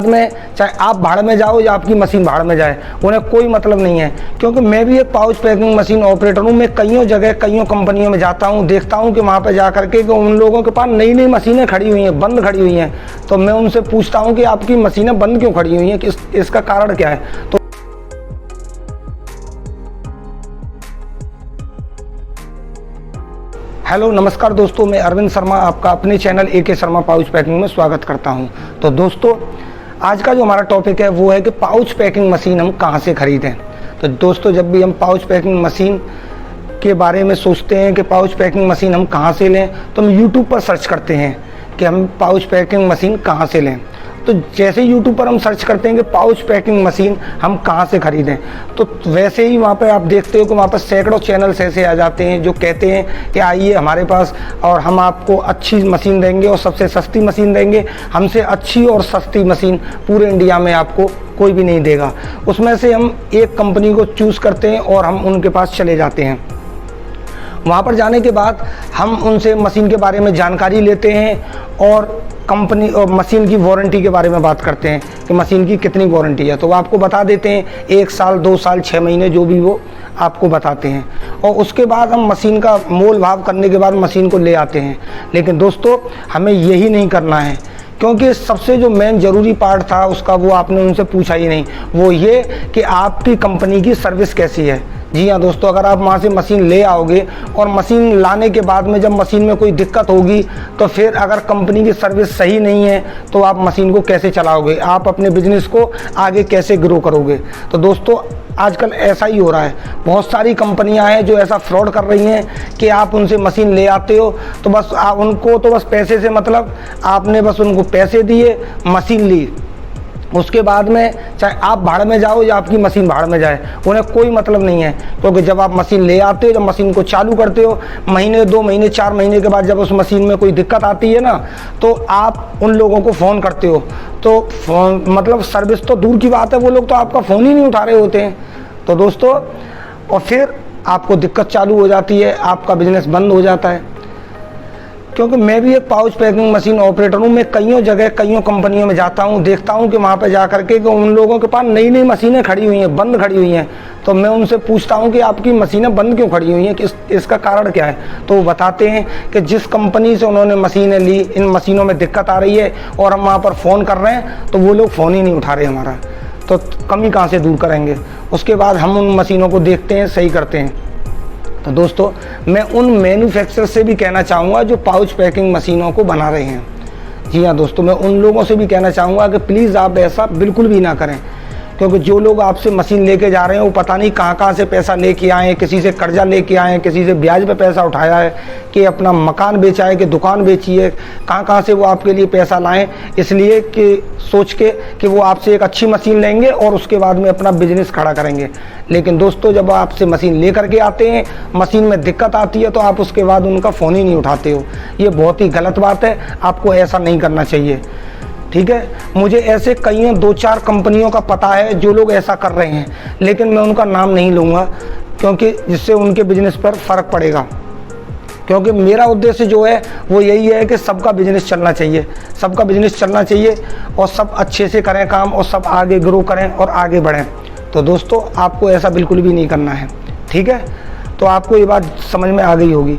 में चाहे आप भाड़ में जाओ या आपकी मशीन भाड़ में जाए, उन्हें कोई मतलब नहीं है। क्योंकि मैं भी एक पाउच पैकिंग मशीन ऑपरेटर हूँ। मैं कईयों जगह कईयों कंपनियों में जाता हूँ, देखता हूँ कि वहाँ पर जा करके कि उन लोगों के पास नई नई मशीनें खड़ी हुई हैं, बंद खड़ी हुई हैं। तो मैं उनसे पूछता हूँ कि आपकी मशीनें बंद क्यों खड़ी हुई हैं, कि इसका कारण क्या है। तो हेलो नमस्कार दोस्तों, मैं अरविंद शर्मा आपका अपने channel AK Sharma pouch packing में स्वागत करता हूं। तो दोस्तों, आज का जो हमारा टॉपिक है वो है कि पाउच पैकिंग मशीन हम कहां से खरीदें। तो दोस्तों, जब भी हम पाउच पैकिंग मशीन के बारे में सोचते हैं कि पाउच पैकिंग मशीन हम कहां से लें, तो हम यूट्यूब पर सर्च करते हैं कि हम पाउच पैकिंग मशीन कहां से लें। तो जैसे यूट्यूब पर हम सर्च करते हैं कि पाउच पैकिंग मशीन हम कहां से खरीदें, तो वैसे ही वहां पर आप देखते हो कि वहां पर सैकड़ों चैनल्स ऐसे आ जाते हैं जो कहते हैं कि आइए हमारे पास और हम आपको अच्छी मशीन देंगे और सबसे सस्ती मशीन देंगे। हमसे अच्छी और सस्ती मशीन पूरे इंडिया में आपको कोई भी नहीं देगा। उसमें से हम एक कंपनी को चूज़ करते हैं और हम उनके पास चले जाते हैं। वहाँ पर जाने के बाद हम उनसे मशीन के बारे में जानकारी लेते हैं और कंपनी और मशीन की वारंटी के बारे में बात करते हैं कि मशीन की कितनी वारंटी है। तो वो आपको बता देते हैं 1 साल 2 साल 6 महीने, जो भी वो आपको बताते हैं। और उसके बाद हम मशीन का मोल भाव करने के बाद मशीन को ले आते हैं। लेकिन दोस्तों, हमें यही नहीं करना है, क्योंकि सबसे जो मेन ज़रूरी पार्ट था उसका वो आपने उनसे पूछा ही नहीं। वो ये कि आपकी कंपनी की सर्विस कैसी है। जी हाँ दोस्तों, अगर आप वहाँ से मशीन ले आओगे और मशीन लाने के बाद में जब मशीन में कोई दिक्कत होगी, तो फिर अगर कंपनी की सर्विस सही नहीं है तो आप मशीन को कैसे चलाओगे, आप अपने बिजनेस को आगे कैसे ग्रो करोगे। तो दोस्तों, आजकल ऐसा ही हो रहा है। बहुत सारी कंपनियां हैं जो ऐसा फ्रॉड कर रही हैं कि आप उनसे मशीन ले आते हो तो बस उनको तो बस पैसे से मतलब, आपने बस उनको पैसे दिए, मशीन ली, उसके बाद में चाहे आप भाड़ में जाओ या आपकी मशीन भाड़ में जाए, उन्हें कोई मतलब नहीं है। क्योंकि जब आप मशीन ले आते हो, जब मशीन को चालू करते हो, महीने 2 महीने 4 महीने के बाद जब उस मशीन में कोई दिक्कत आती है ना, तो आप उन लोगों को फ़ोन करते हो। तो फ़ोन मतलब सर्विस तो दूर की बात है, वो लोग तो आपका फ़ोन ही नहीं उठा रहे होते हैं। तो दोस्तों, और फिर आपको दिक्कत चालू हो जाती है, आपका बिजनेस बंद हो जाता है। क्योंकि मैं भी एक पाउच पैकिंग मशीन ऑपरेटर हूँ। मैं कईयों जगह कईयों कंपनियों में जाता हूँ, देखता हूँ कि वहाँ पर जा करके कि उन लोगों के पास नई नई मशीनें खड़ी हुई हैं, बंद खड़ी हुई हैं। तो मैं उनसे पूछता हूँ कि आपकी मशीनें बंद क्यों खड़ी हुई हैं, कि इसका कारण क्या है। तो वो बताते हैं कि जिस कंपनी से उन्होंने मशीनें ली, इन मशीनों में दिक्कत आ रही है और हम वहाँ पर फ़ोन कर रहे हैं तो वो लोग फ़ोन ही नहीं उठा रहे हमारा। तो कमी कहाँ से दूर करेंगे। उसके बाद हम उन मशीनों को देखते हैं, सही करते हैं। तो दोस्तों, मैं उन मैन्युफैक्चरर से भी कहना चाहूँगा जो पाउच पैकिंग मशीनों को बना रहे हैं। जी हाँ दोस्तों, मैं उन लोगों से भी कहना चाहूँगा कि प्लीज़ आप ऐसा बिल्कुल भी ना करें। क्योंकि जो लोग आपसे मशीन लेके जा रहे हैं वो पता नहीं कहाँ कहाँ से पैसा लेके आए हैं, किसी से कर्जा लेके आए हैं, किसी से ब्याज पे पैसा उठाया है, कि अपना मकान बेचा है, कि दुकान बेची है, कहाँ कहाँ से वो आपके लिए पैसा लाएं, इसलिए कि सोच के कि वो आपसे एक अच्छी मशीन लेंगे और उसके बाद में अपना बिजनेस खड़ा करेंगे। लेकिन दोस्तों, जब आपसे मशीन ले करके आते हैं, मशीन में दिक्कत आती है, तो आप उसके बाद उनका फ़ोन ही नहीं उठाते हो। ये बहुत ही गलत बात है, आपको ऐसा नहीं करना चाहिए। ठीक है, मुझे ऐसे कई 2-4 कंपनियों का पता है जो लोग ऐसा कर रहे हैं, लेकिन मैं उनका नाम नहीं लूँगा, क्योंकि जिससे उनके बिजनेस पर फ़र्क पड़ेगा। क्योंकि मेरा उद्देश्य जो है वो यही है कि सबका बिजनेस चलना चाहिए, सबका बिजनेस चलना चाहिए और सब अच्छे से करें काम और सब आगे ग्रो करें और आगे बढ़ें। तो दोस्तों, आपको ऐसा बिल्कुल भी नहीं करना है। ठीक है, तो आपको ये बात समझ में आ गई होगी।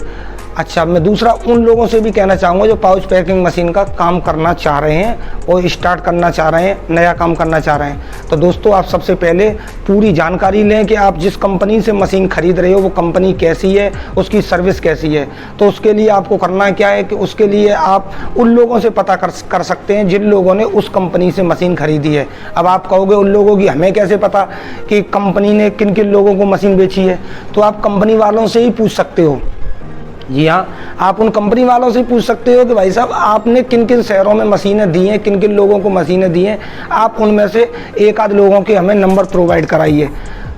अच्छा, मैं दूसरा उन लोगों से भी कहना चाहूँगा जो पाउच पैकिंग मशीन का काम करना चाह रहे हैं और स्टार्ट करना चाह रहे हैं, नया काम करना चाह रहे हैं। तो दोस्तों, आप सबसे पहले पूरी जानकारी लें कि आप जिस कंपनी से मशीन खरीद रहे हो वो कंपनी कैसी है, उसकी सर्विस कैसी है। तो उसके लिए आपको करना क्या है कि उसके लिए आप उन लोगों से पता कर सकते हैं जिन लोगों ने उस कंपनी से मशीन खरीदी है। अब आप कहोगे उन लोगों की हमें कैसे पता कि कंपनी ने किन किन लोगों को मशीन बेची है। तो आप कंपनी वालों से ही पूछ सकते हो। जी हाँ, आप उन कंपनी वालों से पूछ सकते हो कि भाई साहब, आपने किन किन शहरों में मशीनें दी हैं, किन किन लोगों को मशीनें दी हैं। आप उनमें से एक आध लोगों के हमें नंबर प्रोवाइड कराइए।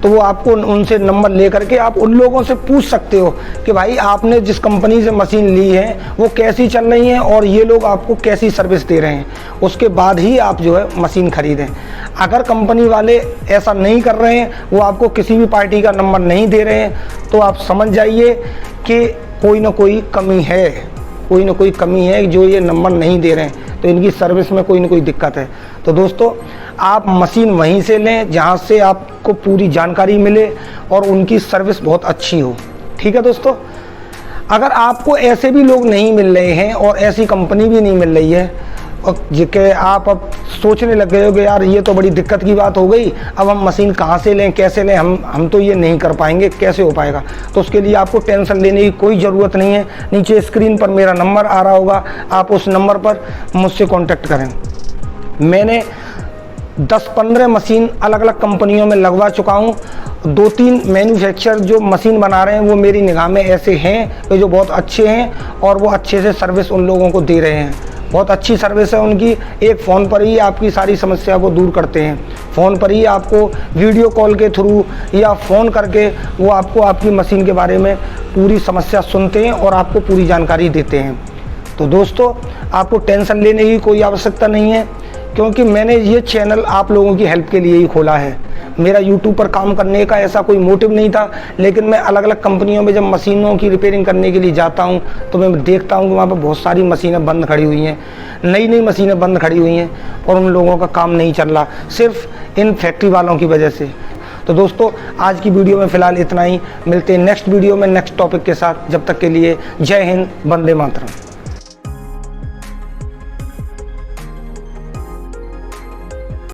तो वो आपको उनसे नंबर ले करके आप उन लोगों से पूछ सकते हो कि भाई आपने जिस कंपनी से मशीन ली है वो कैसी चल रही है और ये लोग आपको कैसी सर्विस दे रहे हैं। उसके बाद ही आप जो है मशीन खरीदें। अगर कंपनी वाले ऐसा नहीं कर रहे हैं, वो आपको किसी भी पार्टी का नंबर नहीं दे रहे हैं, तो आप समझ जाइए कि कोई ना कोई कमी है, कोई ना कोई कमी है जो ये नंबर नहीं दे रहे हैं, तो इनकी सर्विस में कोई ना कोई दिक्कत है। तो दोस्तों आप मशीन वहीं से लें जहां से आपको पूरी जानकारी मिले और उनकी सर्विस बहुत अच्छी हो। ठीक है दोस्तों, अगर आपको ऐसे भी लोग नहीं मिल रहे हैं और ऐसी कंपनी भी नहीं मिल रही है और जिसके आप अब सोचने लग गए हो कि यार ये तो बड़ी दिक्कत की बात हो गई, अब हम मशीन कहाँ से लें, कैसे लें, हम तो ये नहीं कर पाएंगे, कैसे हो पाएगा। तो उसके लिए आपको टेंशन लेने की कोई ज़रूरत नहीं है। नीचे स्क्रीन पर मेरा नंबर आ रहा होगा, आप उस नंबर पर मुझसे कॉन्टैक्ट करें। मैंने 10-15 मशीन अलग अलग कंपनियों में लगवा चुका हूँ। 2-3 मैन्युफैक्चर जो मशीन बना रहे हैं वो मेरी निगाह में ऐसे हैं कि जो बहुत अच्छे हैं और वो अच्छे से सर्विस उन लोगों को दे रहे हैं। बहुत अच्छी सर्विस है उनकी। एक फ़ोन पर ही आपकी सारी समस्या को दूर करते हैं। फ़ोन पर ही आपको वीडियो कॉल के थ्रू या फ़ोन करके वो आपको आपकी मशीन के बारे में पूरी समस्या सुनते हैं और आपको पूरी जानकारी देते हैं। तो दोस्तों आपको टेंशन लेने की कोई आवश्यकता नहीं है, क्योंकि मैंने ये चैनल आप लोगों की हेल्प के लिए ही खोला है। मेरा YouTube पर काम करने का ऐसा कोई मोटिव नहीं था, लेकिन मैं अलग अलग कंपनियों में जब मशीनों की रिपेयरिंग करने के लिए जाता हूं तो मैं देखता हूं कि वहाँ पर बहुत सारी मशीनें बंद खड़ी हुई हैं, नई मशीनें बंद खड़ी हुई हैं और उन लोगों का काम नहीं चल रहा, सिर्फ इन फैक्ट्री वालों की वजह से। तो दोस्तों आज की वीडियो में फ़िलहाल इतना ही। मिलते हैं नेक्स्ट वीडियो में नेक्स्ट टॉपिक के साथ। जब तक के लिए जय हिंद, वंदे मातरम।